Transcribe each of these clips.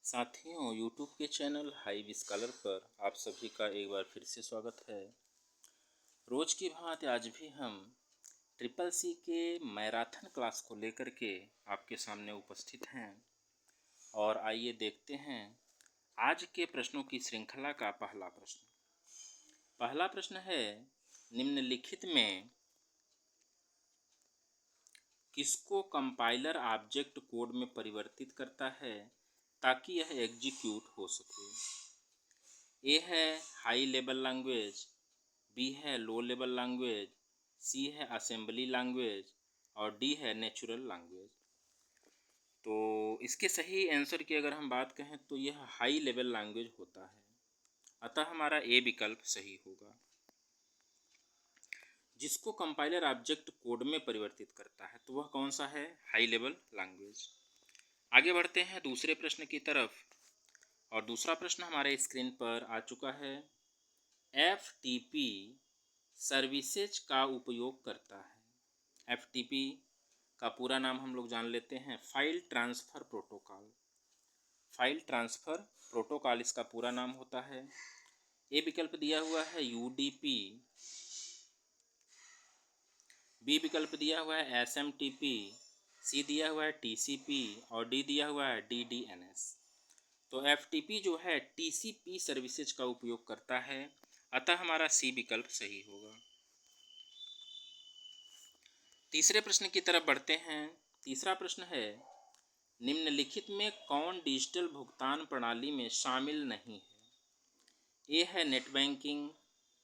साथियों, YouTube के channel hive scholar पर आप सभी का एक बार फिर से स्वागत है। रोज की भांति आज भी हम ट्रिपल सी के मैराथन क्लास को लेकर के आपके सामने उपस्थित हैं और आइए देखते हैं आज के प्रश्नों की श्रृंखला का पहला प्रश्न। पहला प्रश्न है, निम्नलिखित में किसको कंपाइलर ऑब्जेक्ट कोड में परिवर्तित करता है ताकि यह एग्जीक्यूट हो सके। ए है हाई लेवल लैंग्वेज, बी है लो लेवल लैंग्वेज, सी है असेंबली लैंग्वेज और डी है नेचुरल लैंग्वेज। तो इसके सही आंसर की अगर हम बात कहें तो यह हाई लेवल लैंग्वेज होता है, अतः हमारा ए विकल्प सही होगा। जिसको कंपाइलर ऑब्जेक्ट कोड में परिवर्तित करता है तो वह कौन सा है, हाई लेवल लैंग्वेज। आगे बढ़ते हैं दूसरे प्रश्न की तरफ और दूसरा प्रश्न हमारे स्क्रीन पर आ चुका है। FTP सर्विसेज का उपयोग करता है। FTP का पूरा नाम हम लोग जान लेते हैं, file transfer protocol. File transfer protocol इसका पूरा नाम होता है। ए विकल्प दिया हुआ है UDP, बी विकल्प दिया हुआ है SMTP, सी दिया हुआ है TCP और डी दिया हुआ है DDNS। तो FTP जो है TCP सर्विसेज का उपयोग करता है, अतः हमारा सी विकल्प सही होगा। तीसरे प्रश्न की तरफ बढ़ते हैं। तीसरा प्रश्न है, निम्नलिखित में कौन डिजिटल भुगतान प्रणाली में शामिल नहीं है। ए है नेट बैंकिंग,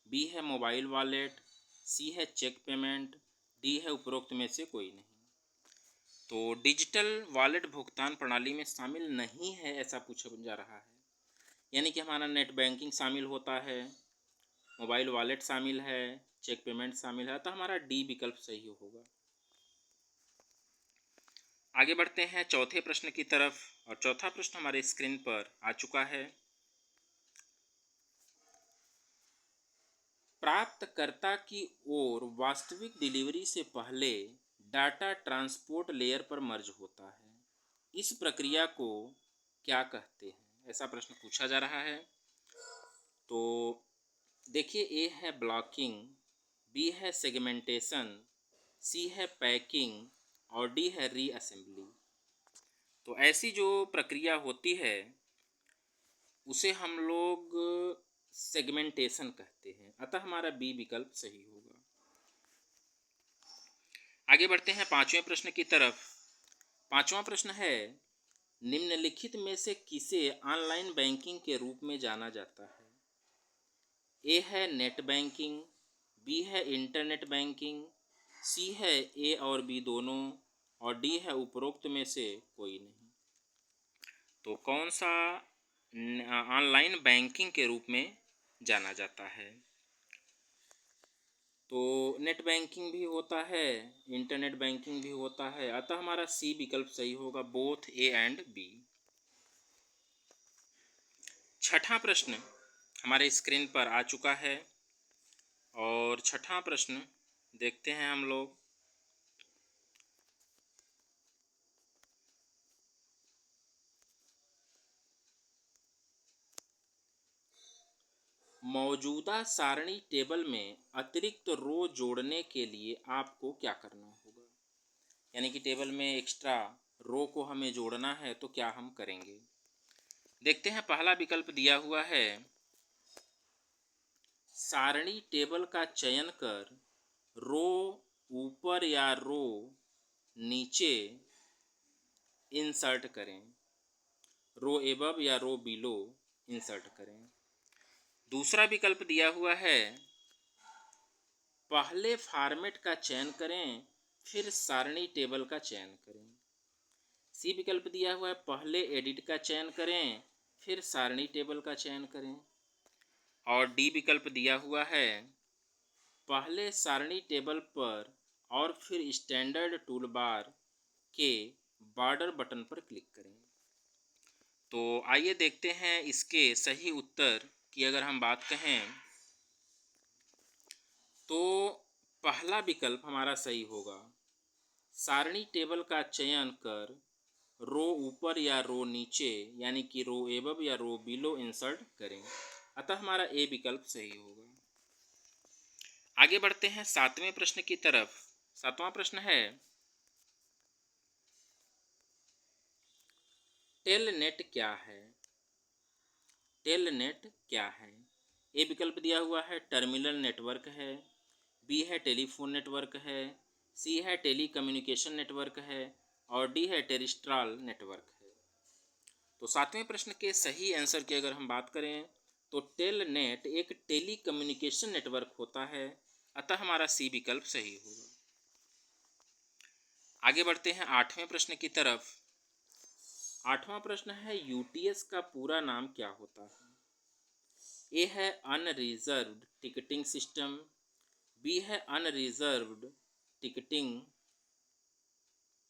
बी है मोबाइल वॉलेट, सी है चेक पेमेंट, डी है उपरोक्त में से कोई नहीं। तो डिजिटल वॉलेट भुगतान प्रणाली में शामिल नहीं है ऐसा पूछा जा रहा है, यानी कि हमारा नेट बैंकिंग शामिल होता है, मोबाइल वॉलेट शामिल है, चेक पेमेंट शामिल है, तो हमारा डी विकल्प सही होगा। आगे बढ़ते हैं चौथे प्रश्न की तरफ और चौथा प्रश्न हमारे स्क्रीन पर आ चुका है। प्राप्तकर्ता की ओर वास्तविक डिलीवरी से पहले डाटा ट्रांसपोर्ट लेयर पर मर्ज होता है, इस प्रक्रिया को क्या कहते हैं, ऐसा प्रश्न पूछा जा रहा है। तो देखिए, ए है ब्लॉकिंग, बी है सेगमेंटेशन, सी है पैकिंग और डी है रीअसेंबली। तो ऐसी जो प्रक्रिया होती है उसे हम लोग सेगमेंटेशन कहते हैं, अतः हमारा बी विकल्प सही होगा। आगे बढ़ते हैं पांचवें प्रश्न की तरफ। पांचवा प्रश्न है, निम्नलिखित में से किसे ऑनलाइन बैंकिंग के रूप में जाना जाता है। ए है नेट बैंकिंग, बी है इंटरनेट बैंकिंग, सी है ए और बी दोनों और डी है उपरोक्त में से कोई नहीं। तो कौन सा ऑनलाइन बैंकिंग के रूप में जाना जाता है। तो नेट बैंकिंग भी होता है, इंटरनेट बैंकिंग भी होता है, अतः हमारा सी विकल्प सही होगा, बोथ ए एंड बी। छठा प्रश्न हमारे स्क्रीन पर आ चुका है और छठा प्रश्न देखते हैं हम लोग। मौजूदा सारणी टेबल में अतिरिक्त रो जोड़ने के लिए आपको क्या करना होगा, यानी कि टेबल में एक्स्ट्रा रो को हमें जोड़ना है तो क्या हम करेंगे। देखते हैं, पहला विकल्प दिया हुआ है, सारणी टेबल का चयन कर रो ऊपर या रो नीचे इंसर्ट करें, रो एबव या रो बिलो इंसर्ट करें। दूसरा विकल्प दिया हुआ है, पहले फॉर्मेट का चयन करें फिर सारणी टेबल का चयन करें। सी विकल्प दिया हुआ है, पहले एडिट का चयन करें फिर सारणी टेबल का चयन करें। और डी विकल्प दिया हुआ है, पहले सारणी टेबल पर और फिर स्टैंडर्ड टूलबार के बॉर्डर बटन पर क्लिक करें। तो आइए देखते हैं इसके सही उत्तर की अगर हम बात कहें तो पहला विकल्प हमारा सही होगा, सारणी टेबल का चयन कर रो ऊपर या रो नीचे यानी कि रो एबव या रो बिलो इंसर्ट करें। अतः हमारा ए विकल्प सही होगा। आगे बढ़ते हैं 7वें प्रश्न की तरफ। 7वां प्रश्न है टेलनेट क्या है? टेलनेट क्या है? ए विकल्प दिया हुआ है टर्मिनल नेटवर्क है, बी है टेलीफोन नेटवर्क है, सी है टेली कम्युनिकेशन नेटवर्क है और डी है टेरिस्ट्रल नेटवर्क है। तो 7वें प्रश्न के सही आंसर की अगर हम बात करें तो टेलनेट एक टेली कम्युनिकेशन नेटवर्क होता है। अतः हमारा सी विकल्प सही होगा। आगे बढ़ते हैं 8वें प्रश्न की तरफ। 8वां प्रश्न है यूटीएस का पूरा नाम क्या होता है? ए है अनरिजर्व्ड टिकटिंग सिस्टम, बी है अनरिजर्व्ड टिकटिंग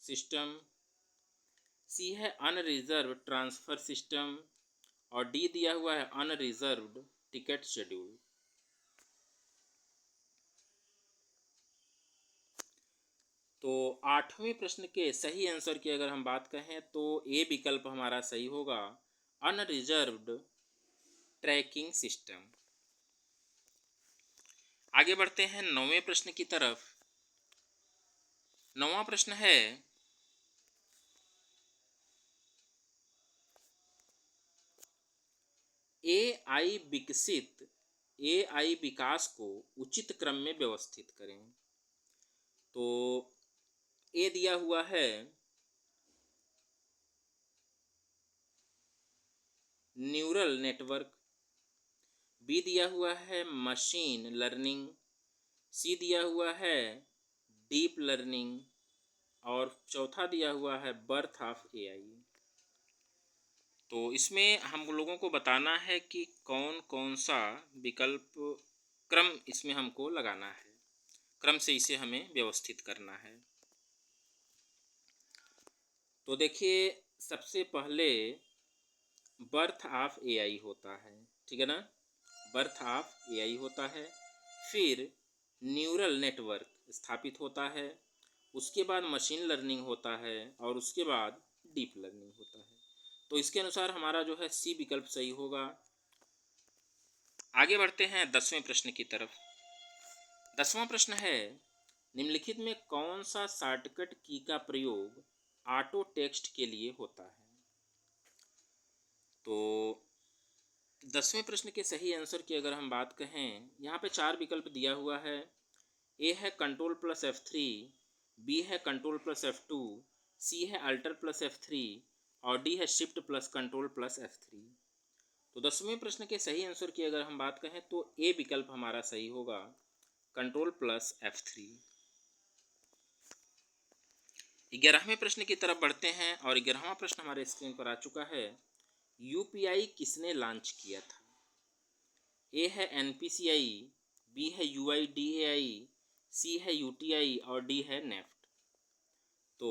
सिस्टम, सी है अनरिजर्व्ड ट्रांसफ़र सिस्टम और डी दिया हुआ है अनरिजर्व्ड टिकट शेड्यूल। तो 8वें प्रश्न के सही आंसर की अगर हम बात कहें तो ए विकल्प हमारा सही होगा अनरिजर्व्ड ट्रैकिंग सिस्टम। आगे बढ़ते हैं 9वें प्रश्न की तरफ। 9वां प्रश्न है एआई विकास को उचित क्रम में व्यवस्थित करें। तो ए दिया हुआ है न्यूरल नेटवर्क, बी दिया हुआ है मशीन लर्निंग, सी दिया हुआ है डीप लर्निंग और चौथा दिया हुआ है बर्थ ऑफ एआई। तो इसमें हम लोगों को बताना है कि कौन कौन सा विकल्प क्रम इसमें हमको लगाना है, क्रम से इसे हमें व्यवस्थित करना है। तो देखिए सबसे पहले बर्थ ऑफ एआई होता है, ठीक है ना, बर्थ ऑफ एआई होता है, फिर न्यूरल नेटवर्क स्थापित होता है, उसके बाद मशीन लर्निंग होता है और उसके बाद डीप लर्निंग होता है। तो इसके अनुसार हमारा जो है सी विकल्प सही होगा। आगे बढ़ते हैं 10वें प्रश्न की तरफ। 10वां प्रश्न है निम्नलिखित में कौन सा शॉर्टकट की का प्रयोग ऑटो टेक्स्ट के लिए होता है? तो 10वें प्रश्न के सही आंसर की अगर हम बात कहें, यहाँ पे 4 विकल्प दिया हुआ है। ए है कंट्रोल प्लस F3, बी है कंट्रोल प्लस F2, सी है अल्टर प्लस F3 और डी है shift plus control plus F3। तो 10वें प्रश्न के सही आंसर की अगर हम बात कहें तो ए विकल्प हमारा सही होगा कंट्रोल प्लस F3। 11वें प्रश्न की तरफ बढ़ते हैं और 11वां प्रश्न हमारे स्क्रीन पर आ चुका है। यूपीआई किसने लॉन्च किया था? ए है एनपीसीआई, बी है यूआईडीएआई, सी है यूटीआई और डी है नेफ्ट। तो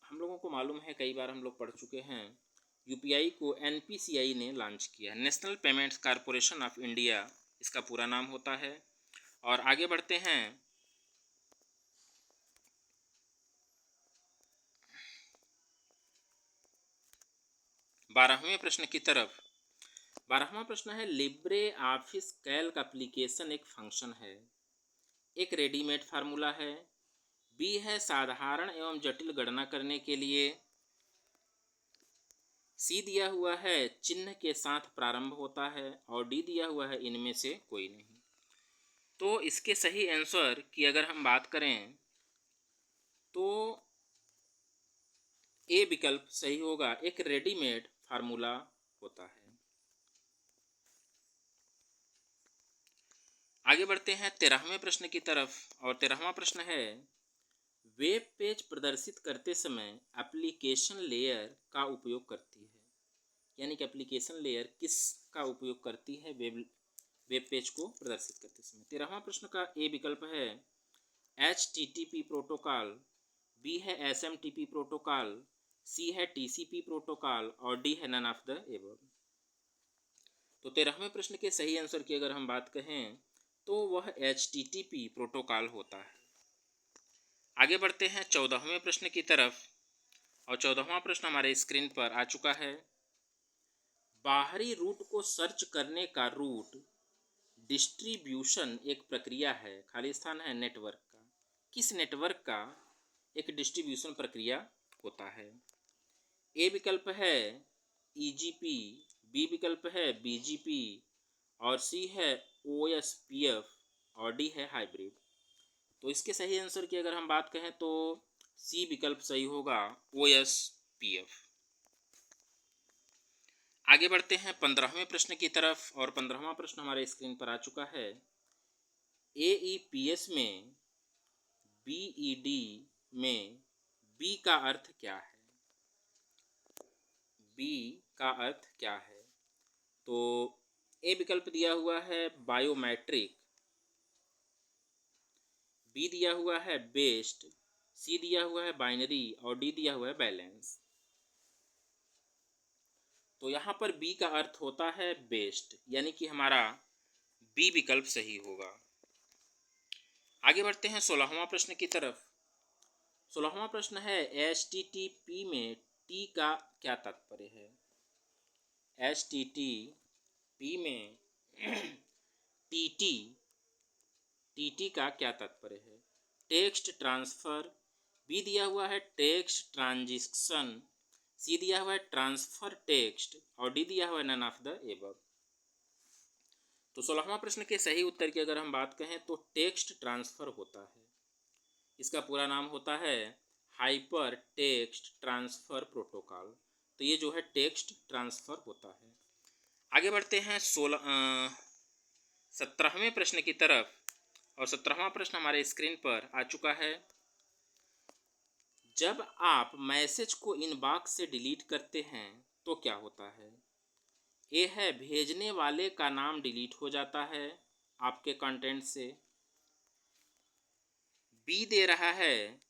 हम लोगों को मालूम है, कई बार हम लोग पढ़ चुके हैं, यूपीआई को एनपीसीआई ने लॉन्च किया, national payments corporation of India इसका पूरा नाम होता है। और आगे बढ़ते हैं 12वें प्रश्न की तरफ। 12वां प्रश्न है लिब्रे ऑफिस कैल्क एप्लीकेशन एक फंक्शन है, एक रेडीमेड फार्मूला है, बी है साधारण एवं जटिल गणना करने के लिए, सी दिया हुआ है चिन्ह के साथ प्रारंभ होता है और डी दिया हुआ है इनमें से कोई नहीं। तो इसके सही आंसर की अगर हम बात करें तो ए विकल्प सही होगा, एक रेडीमेड फार्मूला होता है। आगे बढ़ते हैं 13वें प्रश्न की तरफ और 13वां प्रश्न है वेब पेज प्रदर्शित करते समय एप्लीकेशन लेयर का उपयोग करती है, यानी कि एप्लीकेशन लेयर किस का उपयोग करती है वेब पेज को प्रदर्शित करते समय? 13वां प्रश्न का ए विकल्प है HTTP प्रोटोकॉल, बी है SMTP प्रोटोकॉल, सी है TCP प्रोटोकॉल और डी है नन ऑफ द एबव। तो 13वें प्रश्न के सही आंसर की अगर हम बात कहें तो वह HTTP प्रोटोकॉल होता है। आगे बढ़ते हैं 14वें प्रश्न की तरफ। और 14वां प्रश्न हमारे स्क्रीन पर आ चुका है। बाहरी रूट को सर्च करने का रूट डिस्ट्रीब्यूशन एक प्रक्रिया है, खाली स्थान है नेटवर्क का। किस नेटवर्क का एक डिस्ट्रीब्यूशन प्रक्रिया होता है? ए विकल्प है ईजीपी, बी विकल्प है बीजीपी, और सी है ओएसपीएफ, और डी है हाइब्रिड। तो इसके सही आंसर की अगर हम बात कहें तो सी विकल्प सही होगा, ओएसपीएफ। आगे बढ़ते हैं 15वें प्रश्न की तरफ, और 15वां प्रश्न हमारे स्क्रीन पर आ चुका है। एईपीएस में बीईडी में बी का अर्थ क्या है? बी का अर्थ क्या है? तो ए विकल्प दिया हुआ है बायोमेट्रिक, बी दिया हुआ है बेस्ड, सी दिया हुआ है बाइनरी, और डी दिया हुआ है बैलेंस। तो यहाँ पर बी का अर्थ होता है बेस्ड, यानी कि हमारा बी विकल्प सही होगा। आगे बढ़ते हैं 16वां प्रश्न की तरफ। 16वां प्रश्न है एचटीटीपी में टी का क्या तात्पर्य है? एचटीटीपी में टीटी टीटी का क्या तात्पर्य है? टेक्स्ट ट्रांसफर, बी दिया हुआ है टेक्स्ट ट्रांजिशन, सी दिया हुआ है ट्रांसफर टेक्स्ट, और डी दिया हुआ है नन ऑफ द एबव। तो 16वां प्रश्न के सही उत्तर की अगर हम बात कहें तो टेक्स्ट ट्रांसफर होता है। इसका पूरा नाम होता है हाइपर टेक्स्ट ट्रांसफर प्रोटोकॉल। तो ये जो है टेक्स्ट ट्रांसफर होता है। आगे बढ़ते हैं 17वें प्रश्न की तरफ, और 17वां प्रश्न हमारे स्क्रीन पर आ चुका है। जब आप मैसेज को इनबॉक्स से डिलीट करते हैं तो क्या होता है? ए है भेजने वाले का नाम डिलीट हो जाता है आपके कंटेंट से, बी दे रहा है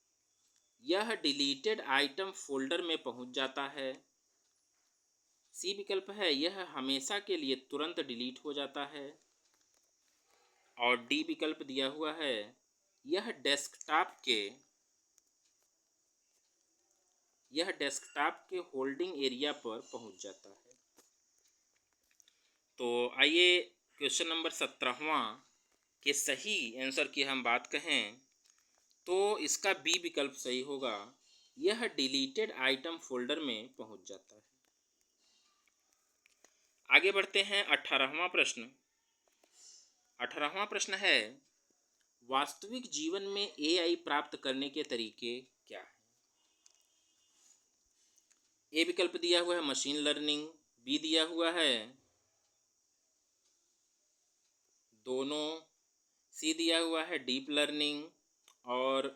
यह डिलीटेड आइटम फोल्डर में पहुंच जाता है, सी विकल्प है यह हमेशा के लिए तुरंत डिलीट हो जाता है, और डी विकल्प दिया हुआ है यह डेस्कटॉप के होल्डिंग एरिया पर पहुंच जाता है। तो आइए क्वेश्चन नंबर 17वां के सही आंसर की हम बात कहें तो इसका बी विकल्प सही होगा, यह डिलीटेड आइटम फोल्डर में पहुंच जाता है। आगे बढ़ते हैं 18वां प्रश्न। 18वां प्रश्न है वास्तविक जीवन में एआई प्राप्त करने के तरीके क्या हैं? ए विकल्प दिया हुआ है मशीन लर्निंग, बी दिया हुआ है दोनों, सी दिया हुआ है डीप लर्निंग, और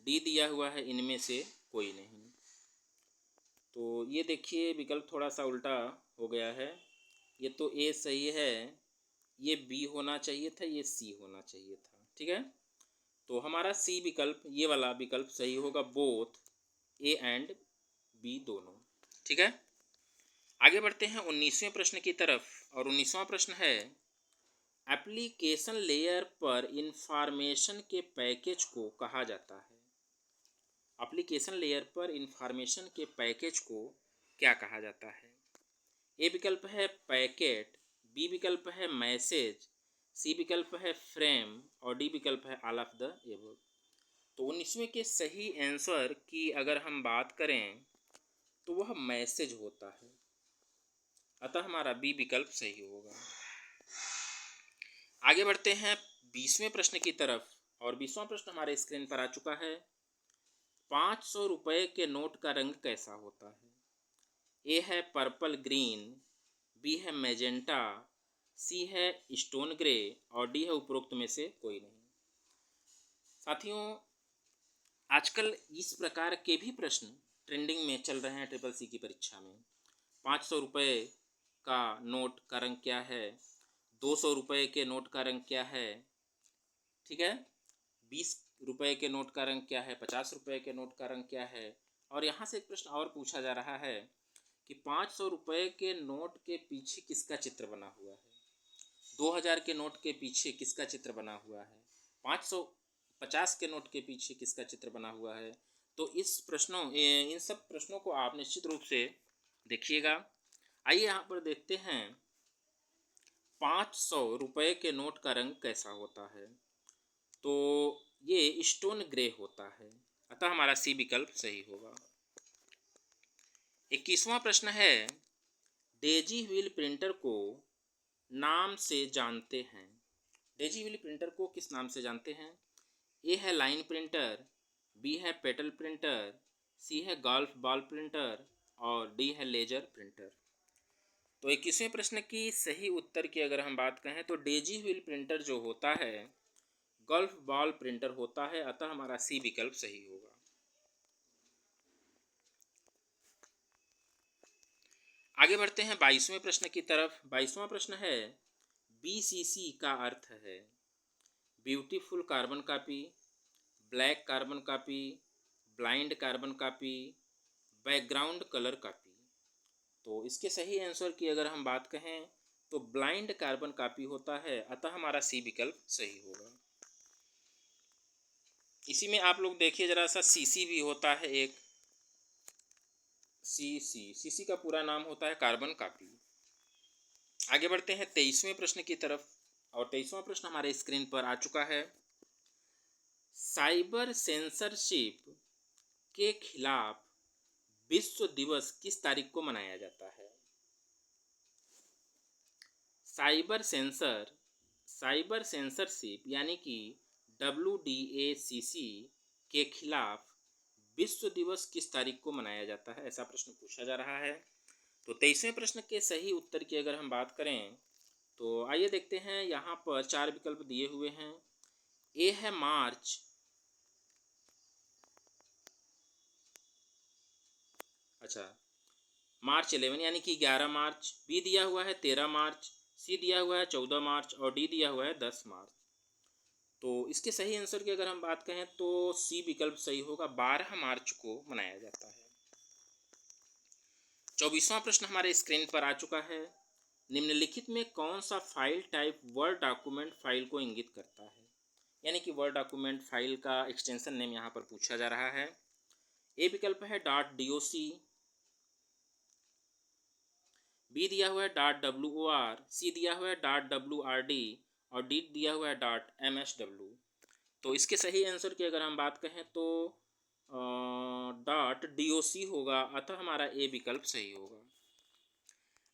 डी दिया हुआ है इनमें से कोई नहीं। तो ये देखिए विकल्प थोड़ा सा उल्टा हो गया है। ये तो ए सही है, ये बी होना चाहिए था, ये सी होना चाहिए था। ठीक है, तो हमारा सी विकल्प, ये वाला विकल्प सही होगा, बोथ ए एंड बी दोनों। ठीक है, आगे बढ़ते हैं 19वें प्रश्न की तरफ, और 19वां प्रश्न है एप्लीकेशन लेयर पर इंफॉर्मेशन के पैकेज को कहा जाता है। एप्लीकेशन लेयर पर इंफॉर्मेशन के पैकेज को क्या कहा जाता है? ए विकल्प है पैकेट, बी विकल्प है मैसेज, सी विकल्प है फ्रेम, और डी विकल्प है ऑल ऑफ द एबव। तो 19वें के सही आंसर की अगर हम बात करें तो वह मैसेज होता है, अतः हमारा बी विकल्प सही होगा। आगे बढ़ते हैं 20वें प्रश्न की तरफ, और 20वां प्रश्न हमारे स्क्रीन पर आ चुका है। 500 रुपये के नोट का रंग कैसा होता है? ए है पर्पल ग्रीन, बी है मैजेंटा, सी है स्टोन ग्रे, और डी है उपरोक्त में से कोई नहीं। साथियों, आजकल इस प्रकार के भी प्रश्न ट्रेंडिंग में चल रहे हैं ट्रिपल सी की परीक्षा में। 500 रुपये का नोट का रंग क्या है, 200 रुपये के नोट का रंग क्या है, ठीक है, 20 रुपये के नोट का रंग क्या है, 50 रुपये के नोट का रंग क्या है। और यहाँ से एक प्रश्न और पूछा जा रहा है कि 500 रुपये के नोट के पीछे किसका चित्र बना हुआ है, 2000 के नोट के पीछे किसका चित्र बना हुआ है, 550 के नोट के पीछे किसका चित्र बना हुआ है, तो इन सब प्रश्नों को आप निश्चित रूप से देखिएगा। आइए यहाँ पर देखते हैं 500 रुपये के नोट का रंग कैसा होता है। तो ये स्टोन ग्रे होता है, अतः हमारा सी विकल्प सही होगा। 21वां प्रश्न है, डेजी व्हील प्रिंटर को नाम से जानते हैं। डेजी व्हील प्रिंटर को किस नाम से जानते हैं? ए है लाइन प्रिंटर, बी है पेटल प्रिंटर, सी है गोल्फ बॉल प्रिंटर और डी है लेजर प्रिंटर। तो 21वें प्रश्न की सही उत्तर की अगर हम बात कहें तो डेजी व्हील प्रिंटर जो होता है गोल्फ बॉल प्रिंटर होता है, अतः हमारा सी विकल्प सही होगा। आगे बढ़ते हैं 22वें प्रश्न की तरफ। 22वां प्रश्न है, BCC का अर्थ है beautiful carbon copy, black carbon copy, blind carbon copy, background colour copy. तो इसके सही आंसर की अगर हम बात कहें तो ब्लाइंड कार्बन कॉपी होता है, अतः हमारा सी विकल्प सही होगा। इसी में आप लोग देखिए जरा सा, CC भी होता है एक, CC का पूरा नाम होता है कार्बन कॉपी। आगे बढ़ते हैं 23वें प्रश्न की तरफ, और 23वां प्रश्न हमारे स्क्रीन पर आ चुका है। साइबर सेंसरशिप के खिलाफ विश्व दिवस किस तारीख को मनाया जाता है? साइबर सेंसरशिप यानी कि WDACC के खिलाफ विश्व दिवस किस तारीख को मनाया जाता है, ऐसा प्रश्न पूछा जा रहा है। तो 23वें प्रश्न के सही उत्तर की अगर हम बात करें तो आइए देखते हैं। यहाँ पर 4 विकल्प दिए हुए हैं। ए है मार्च, मार्च 11 यानी कि 11 मार्च, बी दिया हुआ है 13 मार्च, सी दिया हुआ है 14 मार्च और डी दिया हुआ है 10 मार्च। तो इसके सही आंसर की अगर हम बात कहें तो सी विकल्प सही होगा, 12 मार्च को मनाया जाता है। 24वां प्रश्न हमारे स्क्रीन पर आ चुका है। निम्नलिखित में कौन सा file type word document file को इंगित करता है? यानी कि वर्ड डॉक्यूमेंट फाइल का एक्सटेंशन नेम यहाँ पर पूछा जा रहा है। ए विकल्प है .doc, बी दिया हुआ है .wor, सी दिया हुआ है .wrd और डी दिया हुआ है .msw। तो इसके सही आंसर की अगर हम बात कहें तो .doc होगा, अतः हमारा ए विकल्प सही होगा।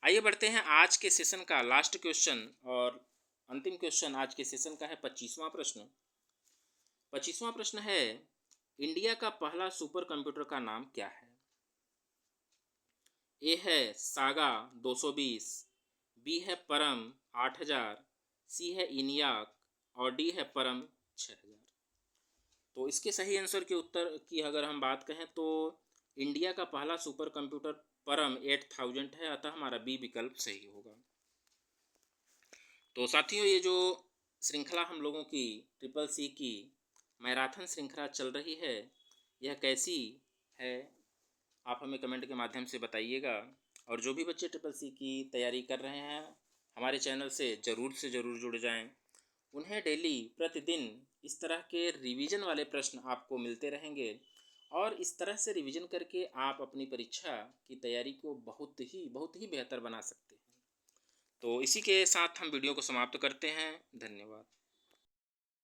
आइए बढ़ते हैं आज के सेशन का लास्ट क्वेश्चन और अंतिम क्वेश्चन आज के सेशन का है 25वां प्रश्न। 25वां प्रश्न है, इंडिया का पहला सुपर कंप्यूटर का नाम क्या है? ए है सागा 220, बी है परम 8000, सी है इनियाक और डी है परम 6000। तो इसके सही आंसर के उत्तर की अगर हम बात कहें तो इंडिया का पहला सुपर कंप्यूटर परम 8000 है, अतः हमारा बी विकल्प सही होगा। तो साथियों, ये जो श्रृंखला हम लोगों की CCC की मैराथन श्रृंखला चल रही है, यह कैसी है आप हमें कमेंट के माध्यम से बताइएगा। और जो भी बच्चे CCC की तैयारी कर रहे हैं, हमारे चैनल से ज़रूर जुड़ जाएं। उन्हें डेली प्रतिदिन इस तरह के रिवीजन वाले प्रश्न आपको मिलते रहेंगे और इस तरह से रिवीजन करके आप अपनी परीक्षा की तैयारी को बहुत ही बेहतर बना सकते हैं। तो इसी के साथ हम वीडियो को समाप्त करते हैं। धन्यवाद।